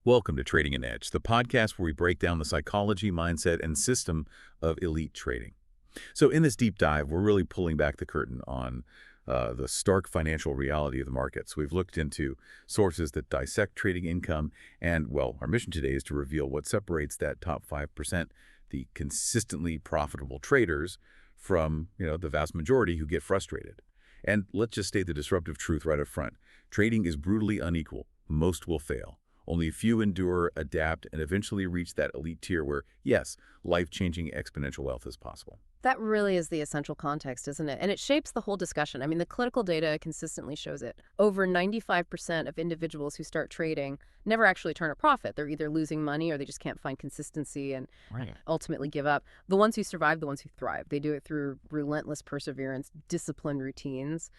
Welcome to Trading an Edge, the podcast where we break down the psychology, mindset, and system of elite trading. So in this deep dive, we're really pulling back the curtain on the stark financial reality of the markets. We've looked into sources that dissect trading income, and, well, our mission today is to reveal what separates that top 5%, the consistently profitable traders, from, the vast majority who get frustrated. And let's just state the disruptive truth right up front. Trading is brutally unequal. Most will fail. Only a few endure, adapt, and eventually reach that elite tier where, yes, life-changing exponential wealth is possible. That really is the essential context, isn't it? And it shapes the whole discussion. I mean, the clinical data consistently shows it. Over 95% of individuals who start trading never actually turn a profit. They're either losing money or they just can't find consistency and ultimately give up. The ones who survive, the ones who thrive. They do it through relentless perseverance, disciplined routines,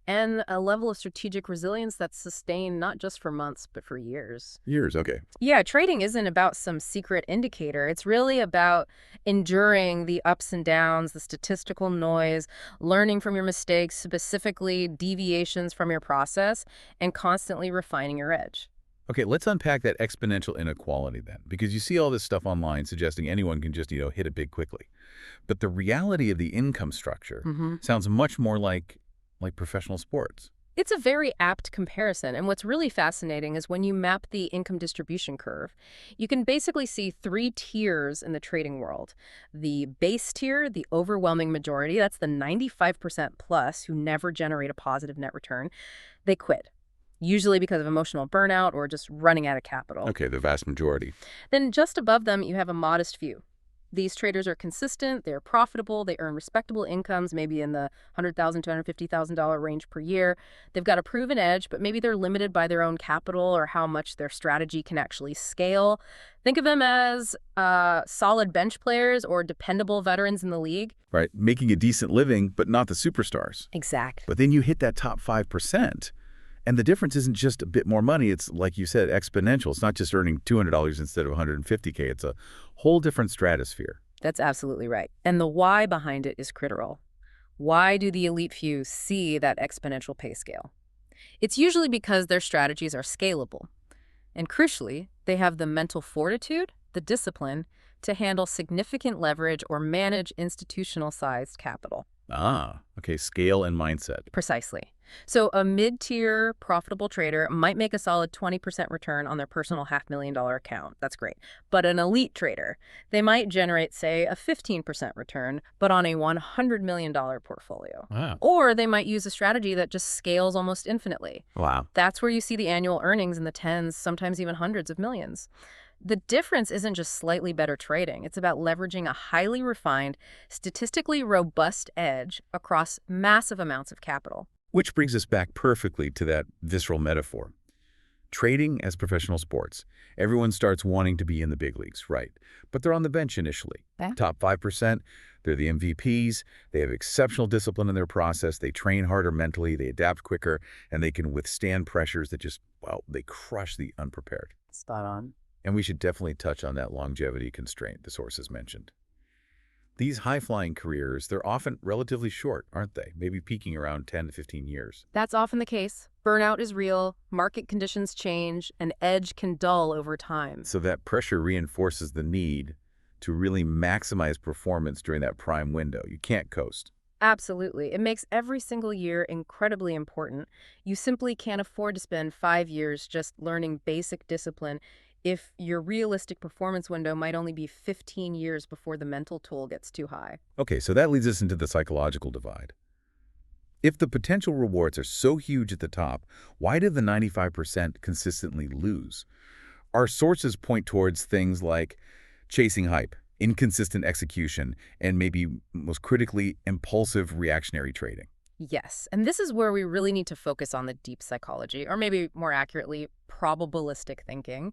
and a level of strategic resilience that's sustained not just for months, but for years. Years, okay. Yeah, trading isn't about some secret indicator. It's really about enduring the ups and downs, the statistical noise, learning from your mistakes, specifically deviations from your process, and constantly refining your edge. Okay, let's unpack that exponential inequality then, because you see all this stuff online suggesting anyone can just, hit it big quickly. But the reality of the income structure sounds much more like professional sports. It's a very apt comparison, and what's really fascinating is when you map the income distribution curve, you can basically see three tiers in the trading world. The base tier, the overwhelming majority, that's the 95% plus who never generate a positive net return. They quit, usually because of emotional burnout or just running out of capital. Okay, the vast majority. Then just above them, you have a modest few. These traders are consistent, they're profitable, they earn respectable incomes, maybe in the $100,000 to $150,000 range per year. They've got a proven edge, but maybe they're limited by their own capital or how much their strategy can actually scale. Think of them as solid bench players or dependable veterans in the league. Right, making a decent living, but not the superstars. Exactly. But then you hit that top 5%. And the difference isn't just a bit more money. It's, like you said, exponential. It's not just earning $200 instead of $150K. It's a whole different stratosphere. That's absolutely right. And the why behind it is critical. Why do the elite few see that exponential pay scale? It's usually because their strategies are scalable. And crucially, they have the mental fortitude, the discipline, to handle significant leverage or manage institutional-sized capital. Ah, okay, scale and mindset. Precisely. So a mid-tier profitable trader might make a solid 20% return on their personal $500,000 account. That's great. But an elite trader, they might generate, say, a 15% return, but on a $100 million portfolio. Wow. Or they might use a strategy that just scales almost infinitely. Wow. That's where you see the annual earnings in the tens, sometimes even hundreds of millions. The difference isn't just slightly better trading. It's about leveraging a highly refined, statistically robust edge across massive amounts of capital. Which brings us back perfectly to that visceral metaphor. Trading as professional sports. Everyone starts wanting to be in the big leagues, right? But they're on the bench initially. Yeah. Top 5%, they're the MVPs. They have exceptional discipline in their process. They train harder mentally. They adapt quicker, and they can withstand pressures that just, they crush the unprepared. Spot on. And we should definitely touch on that longevity constraint the sources mentioned. These high-flying careers, they're often relatively short, aren't they? Maybe peaking around 10 to 15 years. That's often the case. Burnout is real, market conditions change, and edge can dull over time. So that pressure reinforces the need to really maximize performance during that prime window. You can't coast. Absolutely. It makes every single year incredibly important. You simply can't afford to spend 5 years just learning basic discipline if your realistic performance window might only be 15 years before the mental toll gets too high. Okay, so that leads us into the psychological divide. If the potential rewards are so huge at the top, why do the 95% consistently lose? Our sources point towards things like chasing hype, inconsistent execution, and maybe most critically, impulsive reactionary trading. Yes, and this is where we really need to focus on the deep psychology, or maybe more accurately, probabilistic thinking.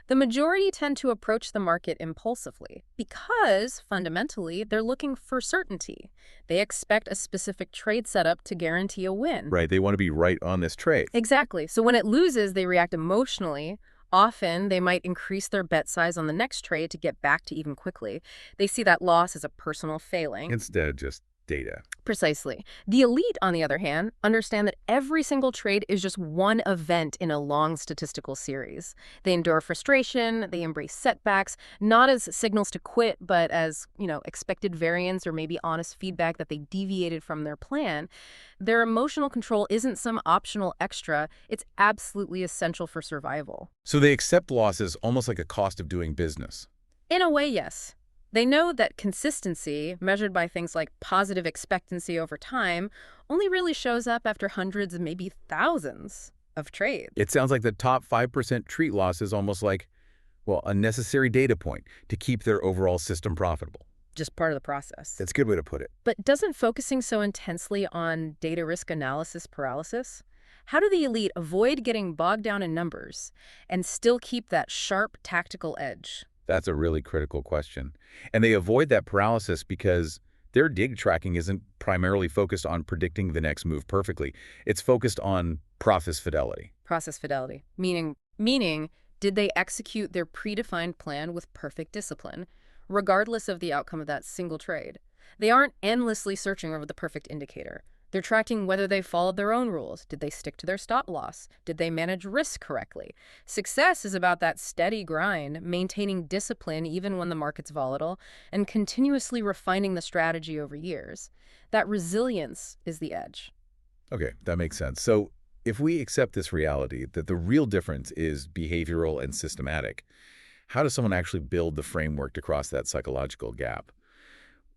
The majority tend to approach the market impulsively because, fundamentally, they're looking for certainty. They expect a specific trade setup to guarantee a win. Right, they want to be right on this trade. Exactly. So when it loses, they react emotionally. Often, they might increase their bet size on the next trade to get back to even quickly. They see that loss as a personal failing. Instead of just data. Precisely. The elite, on the other hand, understand that every single trade is just one event in a long statistical series. They endure frustration, they embrace setbacks, not as signals to quit, but as, expected variance or maybe honest feedback that they deviated from their plan. Their emotional control isn't some optional extra, it's absolutely essential for survival. So they accept losses almost like a cost of doing business. In a way, yes. They know that consistency, measured by things like positive expectancy over time, only really shows up after hundreds, maybe thousands of trades. It sounds like the top 5% treat loss is almost like, well, a necessary data point to keep their overall system profitable. Just part of the process. That's a good way to put it. But doesn't focusing so intensely on data risk analysis paralysis? How do the elite avoid getting bogged down in numbers and still keep that sharp tactical edge? That's a really critical question. And they avoid that paralysis because their dig tracking isn't primarily focused on predicting the next move perfectly. It's focused on process fidelity. Process fidelity, meaning did they execute their predefined plan with perfect discipline, regardless of the outcome of that single trade? They aren't endlessly searching over the perfect indicator. They're tracking whether they followed their own rules. Did they stick to their stop loss? Did they manage risk correctly? Success is about that steady grind, maintaining discipline even when the market's volatile, and continuously refining the strategy over years. That resilience is the edge. Okay, that makes sense. So if we accept this reality that the real difference is behavioral and systematic, how does someone actually build the framework to cross that psychological gap?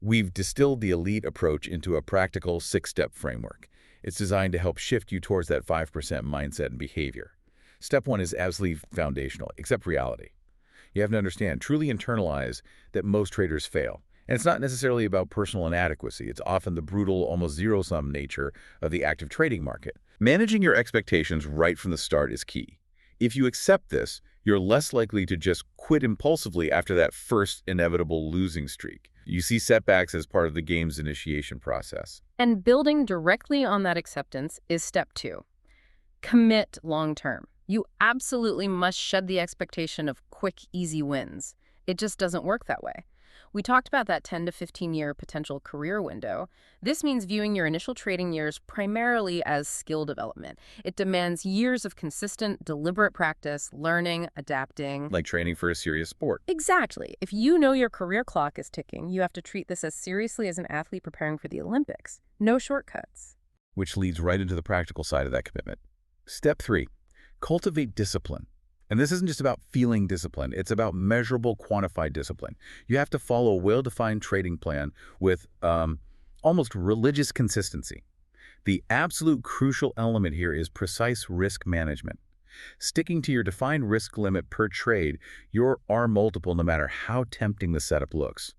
We've distilled the elite approach into a practical 6-step framework. It's designed to help shift you towards that 5% mindset and behavior. Step 1 is absolutely foundational, accept reality. You have to understand, truly internalize that most traders fail. And it's not necessarily about personal inadequacy. It's often the brutal, almost zero-sum nature of the active trading market. Managing your expectations right from the start is key. If you accept this, you're less likely to just quit impulsively after that first inevitable losing streak. You see setbacks as part of the game's initiation process. And building directly on that acceptance is step 2. Commit long-term. You absolutely must shed the expectation of quick, easy wins. It just doesn't work that way. We talked about that 10 to 15-year potential career window. This means viewing your initial trading years primarily as skill development. It demands years of consistent, deliberate practice, learning, adapting. Like training for a serious sport. Exactly. If you know your career clock is ticking, you have to treat this as seriously as an athlete preparing for the Olympics. No shortcuts. Which leads right into the practical side of that commitment. Step 3, cultivate discipline. And this isn't just about feeling discipline. It's about measurable, quantified discipline. You have to follow a well-defined trading plan with almost religious consistency. The absolute crucial element here is precise risk management. Sticking to your defined risk limit per trade, your R multiple no matter how tempting the setup looks.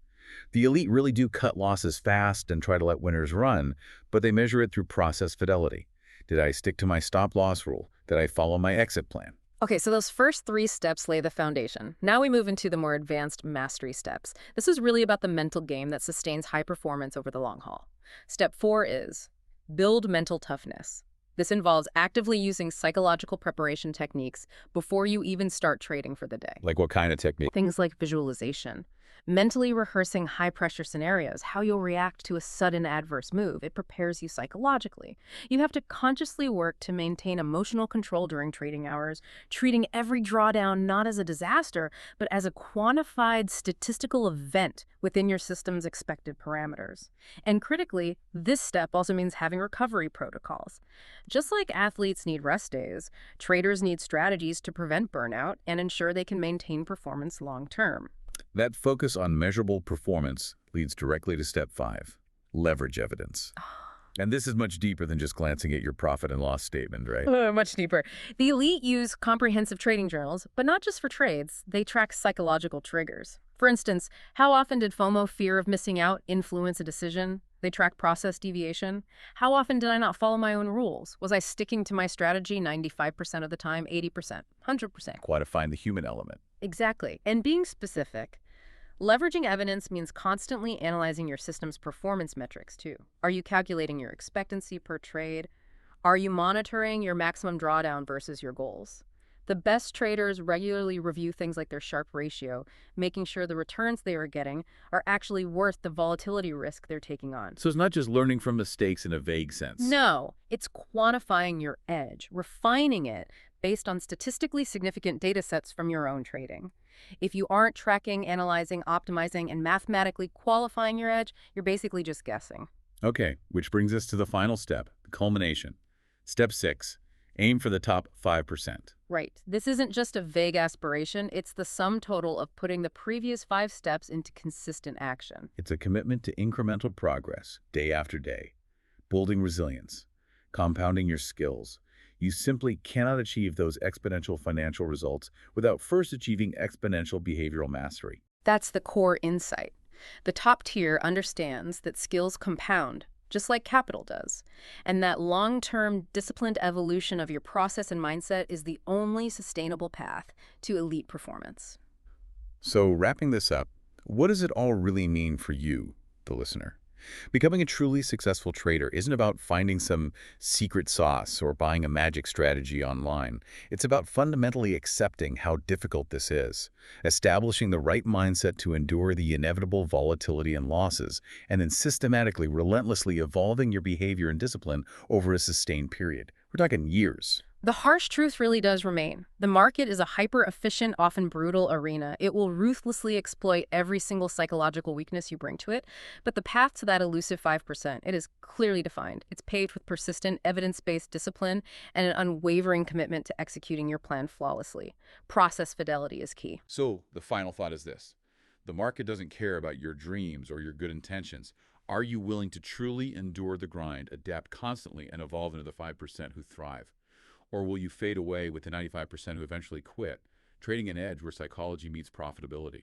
The elite really do cut losses fast and try to let winners run, but they measure it through process fidelity. Did I stick to my stop-loss rule? Did I follow my exit plan? Okay, so those first 3 steps lay the foundation. Now we move into the more advanced mastery steps. This is really about the mental game that sustains high performance over the long haul. Step 4 is build mental toughness. This involves actively using psychological preparation techniques before you even start trading for the day. Like what kind of technique? Things like visualization. Mentally rehearsing high-pressure scenarios, how you'll react to a sudden adverse move. It prepares you psychologically. You have to consciously work to maintain emotional control during trading hours, treating every drawdown not as a disaster, but as a quantified statistical event within your system's expected parameters. And critically, this step also means having recovery protocols. Just like athletes need rest days, traders need strategies to prevent burnout and ensure they can maintain performance long-term. That focus on measurable performance leads directly to step 5, leverage evidence. And this is much deeper than just glancing at your profit and loss statement, right? Much deeper. The elite use comprehensive trading journals, but not just for trades. They track psychological triggers. For instance, how often did FOMO, fear of missing out, influence a decision? They track process deviation. How often did I not follow my own rules? Was I sticking to my strategy 95% of the time, 80%, 100%? Quantifying the human element. Exactly. And being specific, leveraging evidence means constantly analyzing your system's performance metrics, too. Are you calculating your expectancy per trade? Are you monitoring your maximum drawdown versus your goals? The best traders regularly review things like their Sharpe ratio, making sure the returns they are getting are actually worth the volatility risk they're taking on. So it's not just learning from mistakes in a vague sense. No, it's quantifying your edge, refining it based on statistically significant data sets from your own trading. If you aren't tracking, analyzing, optimizing, and mathematically qualifying your edge, you're basically just guessing. Okay, which brings us to the final step, the culmination. Step 6, aim for the top 5%. Right. This isn't just a vague aspiration, it's the sum total of putting the previous 5 steps into consistent action. It's a commitment to incremental progress, day after day, building resilience, compounding your skills. You simply cannot achieve those exponential financial results without first achieving exponential behavioral mastery. That's the core insight. The top tier understands that skills compound, just like capital does, and that long-term disciplined evolution of your process and mindset is the only sustainable path to elite performance. So wrapping this up, what does it all really mean for you, the listener? Becoming a truly successful trader isn't about finding some secret sauce or buying a magic strategy online. It's about fundamentally accepting how difficult this is, establishing the right mindset to endure the inevitable volatility and losses, and then systematically, relentlessly evolving your behavior and discipline over a sustained period. We're talking years. The harsh truth really does remain. The market is a hyper-efficient, often brutal arena. It will ruthlessly exploit every single psychological weakness you bring to it. But the path to that elusive 5%, it is clearly defined. It's paved with persistent, evidence-based discipline and an unwavering commitment to executing your plan flawlessly. Process fidelity is key. So the final thought is this. The market doesn't care about your dreams or your good intentions. Are you willing to truly endure the grind, adapt constantly, and evolve into the 5% who thrive? Or will you fade away with the 95% who eventually quit, trading an edge where psychology meets profitability?